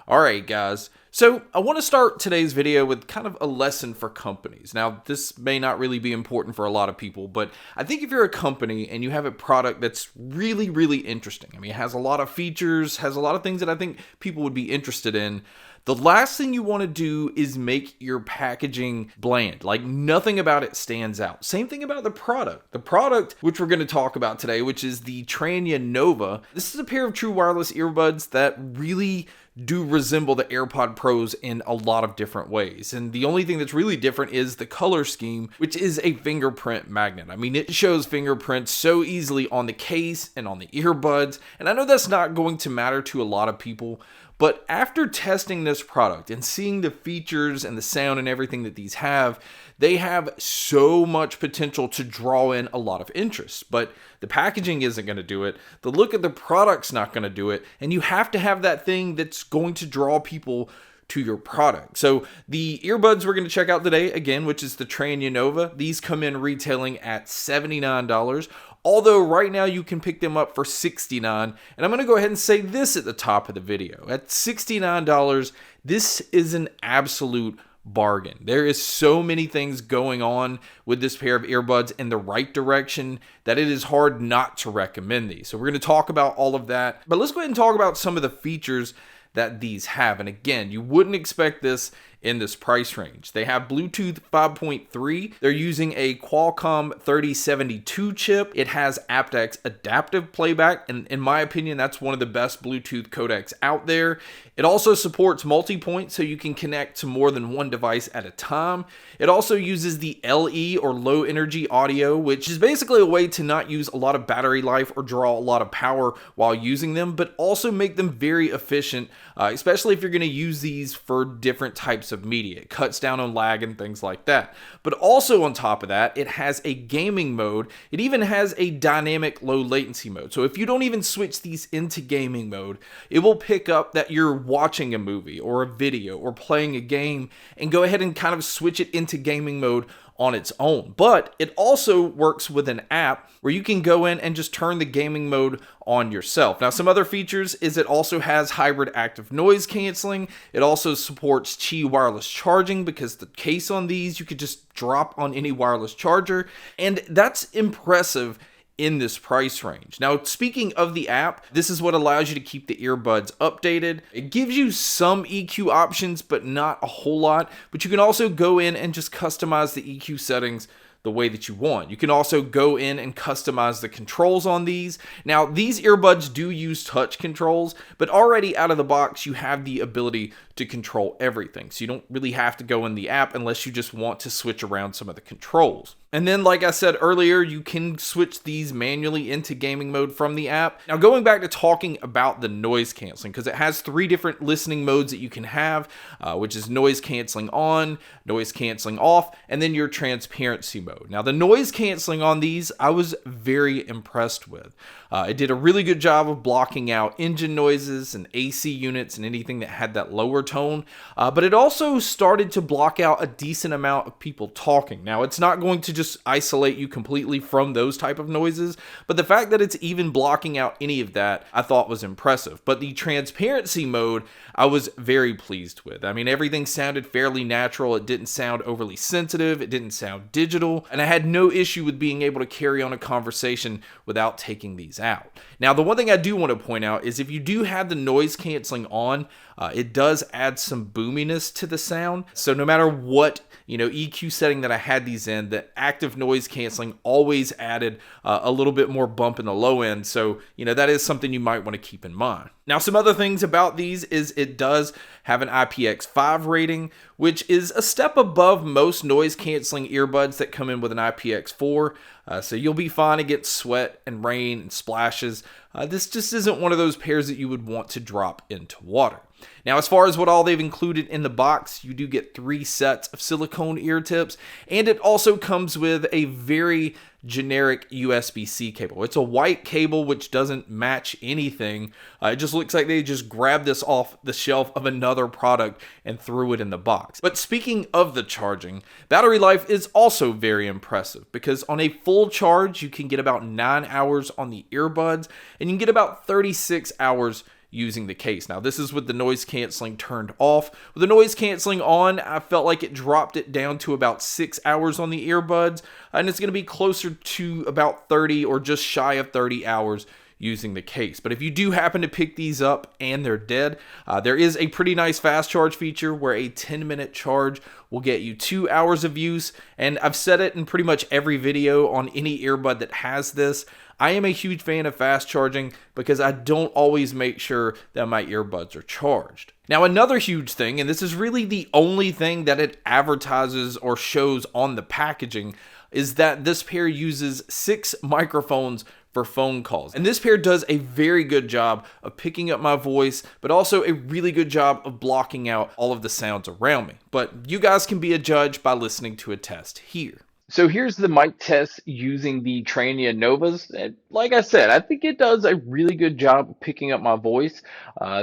Alright guys, so I want to start today's video with kind of a lesson for companies. Now this may not really be important for a lot of people, but I think if you're a company and you have a product that's really interesting, I mean it has a lot of features, has a lot of things that I think people would be interested in, the last thing you want to do is make your packaging bland. Like nothing about it stands out. Same thing about the product. The product, which we're going to talk about today, which is the Tranya Nova. This is a pair of true wireless earbuds that really do resemble the AirPod Pros in a lot of different ways. And the only thing that's really different is the color scheme, which is a fingerprint magnet. I mean, it shows fingerprints so easily on the case and on the earbuds. And I know that's not going to matter to a lot of people, but after testing this product and seeing the features and the sound and everything that these have, they have so much potential to draw in a lot of interest. But the packaging isn't going to do it. The look of the product's not going to do it. And you have to have that thing that's going to draw people to your product. So the earbuds we're going to check out today, again, which is the Tranya Nova, these come in retailing at $79. Although right now you can pick them up for $69. And I'm going to go ahead and say this at the top of the video. At $69, this is an absolute bargain. There is so many things going on with this pair of earbuds in the right direction that it is hard not to recommend these. So we're going to talk about all of that. But let's go ahead and talk about some of the features that these have. And again, you wouldn't expect this in this price range. They have Bluetooth 5.3. They're using a Qualcomm 3072 chip. It has aptX adaptive playback, and in my opinion, that's one of the best Bluetooth codecs out there. It also supports multi-point, so you can connect to more than one device at a time. It also uses the LE or low energy audio, which is basically a way to not use a lot of battery life or draw a lot of power while using them, but also make them very efficient, especially if you're going to use these for different types of media. It cuts down on lag and things like that. But also on top of that, it has a gaming mode. It even has a dynamic low latency mode. So if you don't even switch these into gaming mode, it will pick up that you're watching a movie or a video or playing a game and go ahead and kind of switch it into gaming mode on its own. But it also works with an app where you can go in and just turn the gaming mode on yourself. Now, some other features is it also has hybrid active noise canceling. It also supports Qi wireless charging because the case on these you could just drop on any wireless charger, and that's impressive in this price range. Now, speaking of the app, this is what allows you to keep the earbuds updated. It gives you some EQ options, but not a whole lot. But you can also go in and just customize the EQ settings the way that you want. You can also go in and customize the controls on these. Now, these earbuds do use touch controls, but already out of the box, you have the ability to control everything. So you don't really have to go in the app unless you just want to switch around some of the controls. And then, like I said earlier, you can switch these manually into gaming mode from the app. Now, going back to talking about the noise canceling, because it has 3 different listening modes that you can have, which is noise canceling on, noise canceling off, and then your transparency mode. Now, the noise canceling on these, I was very impressed with. It did a really good job of blocking out engine noises and AC units and anything that had that lower tone, but it also started to block out a decent amount of people talking. Now, it's not going to just isolate you completely from those type of noises, but the fact that it's even blocking out any of that, I thought was impressive. But the transparency mode, I was very pleased with. I mean, everything sounded fairly natural. It didn't sound overly sensitive. It didn't sound digital, and I had no issue with being able to carry on a conversation without taking these out. Now, the one thing I do want to point out is if you do have the noise canceling on, it does add some boominess to the sound. So no matter what EQ setting that I had these in, the active noise canceling always added a little bit more bump in the low end. So that is something you might want to keep in mind. Now, some other things about these is it does have an IPX5 rating, which is a step above most noise canceling earbuds that come in with an IPX4. So you'll be fine against sweat and rain and splashes. This just isn't one of those pairs that you would want to drop into water. Now, as far as what all they've included in the box, you do get 3 sets of silicone ear tips, and it also comes with a very generic USB-C cable. It's a white cable which doesn't match anything. It just looks like they just grabbed this off the shelf of another product and threw it in the box. But speaking of the charging, battery life is also very impressive because on a full charge, you can get about 9 hours on the earbuds and you can get about 36 hours using the case. Now, this is with the noise canceling turned off. With the noise canceling on, I felt like it dropped it down to about 6 hours on the earbuds, and it's going to be closer to about 30 or just shy of 30 hours using the case. But if you do happen to pick these up and they're dead, there is a pretty nice fast charge feature where a 10-minute charge will get you 2 hours of use, and I've said it in pretty much every video on any earbud that has this. I am a huge fan of fast charging because I don't always make sure that my earbuds are charged. Now, another huge thing, and this is really the only thing that it advertises or shows on the packaging, is that this pair uses 6 microphones for phone calls. And this pair does a very good job of picking up my voice, but also a really good job of blocking out all of the sounds around me. But you guys can be a judge by listening to a test here. So here's the mic test using the Trania Novas. And like I said, I think it does a really good job of picking up my voice.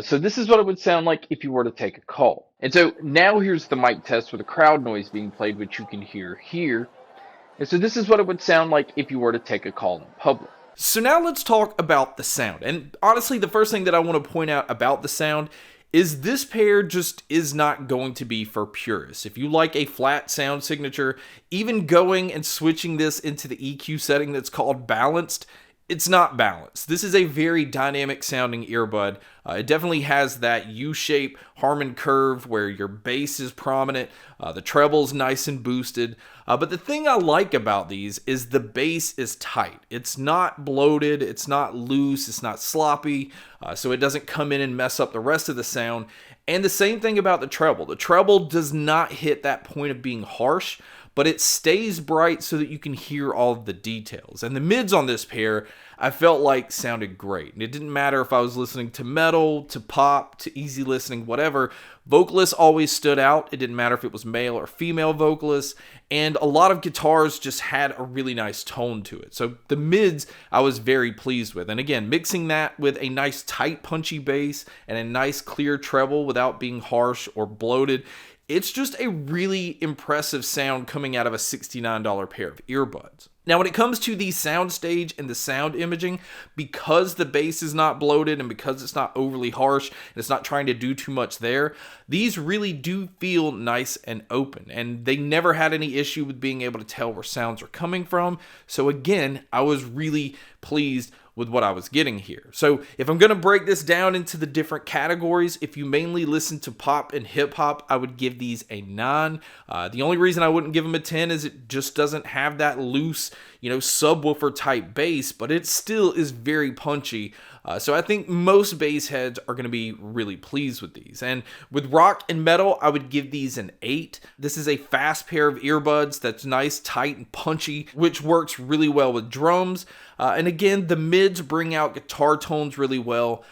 So this is what it would sound like if you were to take a call. And so now here's the mic test with the crowd noise being played, which you can hear here. And so this is what it would sound like if you were to take a call in public. So now let's talk about the sound. And honestly, the first thing that I want to point out about the sound is this pair just is not going to be for purists. If you like a flat sound signature, even going and switching this into the EQ setting that's called balanced, it's not balanced. This is a very dynamic sounding earbud. It definitely has that U-shape Harman curve where your bass is prominent, the treble's nice and boosted. But the thing I like about these is the bass is tight. It's not bloated, it's not loose, it's not sloppy, so it doesn't come in and mess up the rest of the sound. And the same thing about the treble. The treble does not hit that point of being harsh, but it stays bright so that you can hear all of the details. And the mids on this pair, I felt like sounded great. And it didn't matter if I was listening to metal, to pop, to easy listening, whatever. Vocalists always stood out. It didn't matter if it was male or female vocalists. And a lot of guitars just had a really nice tone to it. So the mids I was very pleased with. And again, mixing that with a nice tight punchy bass and a nice clear treble without being harsh or bloated, it's just a really impressive sound coming out of a $69 pair of earbuds. Now, when it comes to the soundstage and the sound imaging, because the bass is not bloated and because it's not overly harsh and it's not trying to do too much there, these really do feel nice and open. And they never had any issue with being able to tell where sounds are coming from. So again, I was really pleased with what I was getting here. So if I'm going to break this down into the different categories, if you mainly listen to pop and hip hop, I would give these a 9. The only reason I wouldn't give them a 10 is it just doesn't have that loose, subwoofer type bass, but it still is very punchy. So I think most bass heads are going to be really pleased with these. And with rock and metal, I would give these an 8. This is a fast pair of earbuds that's nice, tight, and punchy, which works really well with drums. And again, the mids bring out guitar tones really well.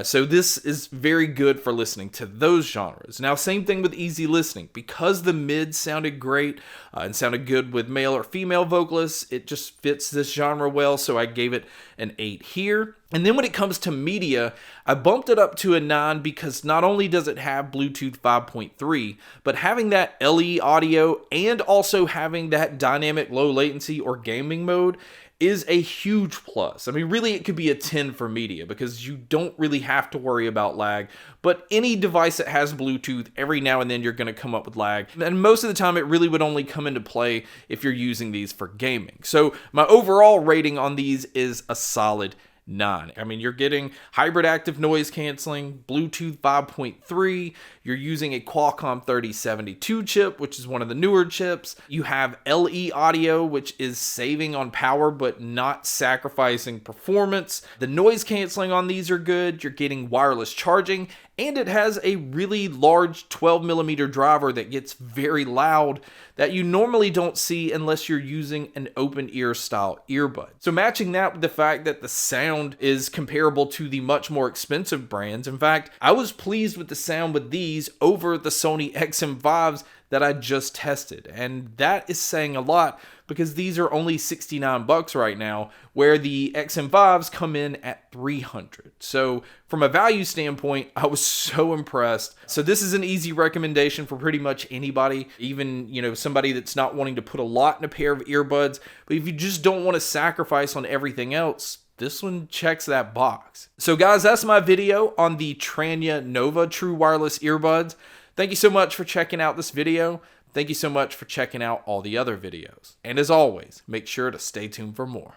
So this is very good for listening to those genres. Now, same thing with easy listening. Because the mids sounded great and sounded good with male or female vocalists, it just fits this genre well, so I gave it an 8 here. And then when it comes to media, I bumped it up to a 9 because not only does it have Bluetooth 5.3, but having that LE audio and also having that dynamic low latency or gaming mode is a huge plus. I mean, really, it could be a 10 for media because you don't really have to worry about lag, but any device that has Bluetooth, every now and then you're going to come up with lag, and most of the time it really would only come into play if you're using these for gaming. So my overall rating on these is a solid 9. I mean, you're getting hybrid active noise canceling, Bluetooth 5.3, you're using a Qualcomm 3072 chip, which is one of the newer chips. You have LE audio, which is saving on power, but not sacrificing performance. The noise canceling on these are good. You're getting wireless charging, and it has a really large 12mm driver that gets very loud that you normally don't see unless you're using an open ear style earbud. So matching that with the fact that the sound is comparable to the much more expensive brands. In fact, I was pleased with the sound with these over the Sony XM5s that I just tested. And that is saying a lot because these are only $69 right now, where the XM5s come in at $300. So from a value standpoint, I was so impressed. So this is an easy recommendation for pretty much anybody, even, somebody that's not wanting to put a lot in a pair of earbuds, but if you just don't want to sacrifice on everything else, this one checks that box. So guys, that's my video on the Tranya Nova True Wireless Earbuds. Thank you so much for checking out this video. Thank you so much for checking out all the other videos. And as always, make sure to stay tuned for more.